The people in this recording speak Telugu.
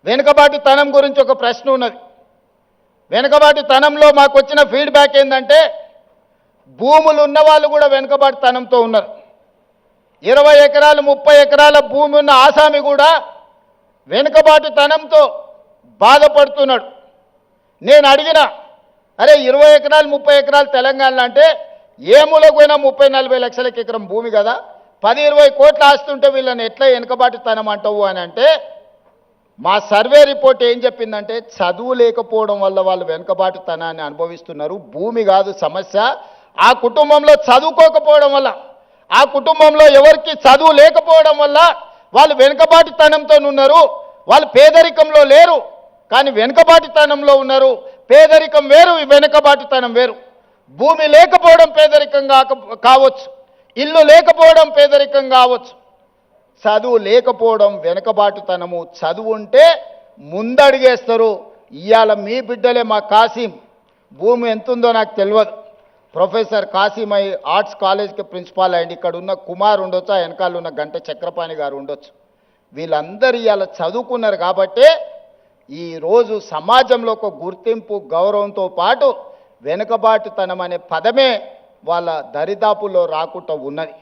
వెనుకబాటుతనం గురించి ఒక ప్రశ్న ఉన్నది. వెనుకబాటుతనంలో మాకు వచ్చిన ఫీడ్బ్యాక్ ఏంటంటే భూములు ఉన్న వాళ్ళు కూడా వెనుకబాటుతనంతో ఉన్నారు. 20 ఎకరాలు 30 ఎకరాల భూమి ఉన్న ఆసామి కూడా వెనుకబాటుతనంతో బాధపడుతున్నాడు. నేను అడిగిన, అరే 20 ఎకరాలు 30 ఎకరాలు తెలంగాణలో అంటే ఏ మూలకు పోయినా 30-40 లక్షలకి ఎకరం భూమి కదా, 10-20 కోట్ల ఆస్తుంటే వీళ్ళని ఎట్లా వెనుకబాటుతనం అంటావు అని అంటే, మా సర్వే రిపోర్ట్ ఏం చెప్పిందంటే చదువు లేకపోవడం వల్ల వాళ్ళు వెనుకబాటుతనాన్ని అనుభవిస్తున్నారు. భూమి కాదు సమస్య, ఆ కుటుంబంలో చదువుకోకపోవడం వల్ల, ఆ కుటుంబంలో ఎవరికి చదువు లేకపోవడం వల్ల వాళ్ళు వెనుకబాటుతనంతో ఉన్నారు. వాళ్ళు పేదరికంలో లేరు కానీ వెనుకబాటుతనంలో ఉన్నారు. పేదరికం వేరు, వెనుకబాటుతనం వేరు. భూమి లేకపోవడం పేదరికం కావచ్చు, ఇల్లు లేకపోవడం పేదరికం కావచ్చు, చదువు లేకపోవడం వెనుకబాటుతనము. చదువు ఉంటే ముందడిగేస్తారు. ఇవాళ మీ బిడ్డలే మా కాసిం, భూమి ఎంతుందో నాకు తెలియదు, ప్రొఫెసర్ కాసిం అయి ఆర్ట్స్ కాలేజ్కి ప్రిన్సిపాల్ అయ్యింది. ఇక్కడ ఉన్న కుమార్ ఉండొచ్చు, ఆ వెనకాల ఉన్న గంట చక్రపాణి గారు ఉండొచ్చు. వీళ్ళందరూ ఇవాళ చదువుకున్నారు కాబట్టే ఈరోజు సమాజంలో ఒక గుర్తింపు గౌరవంతో పాటు వెనుకబాటుతనం అనే పదమే వాళ్ళ దరిదాపుల్లో రాకుండా ఉన్నది.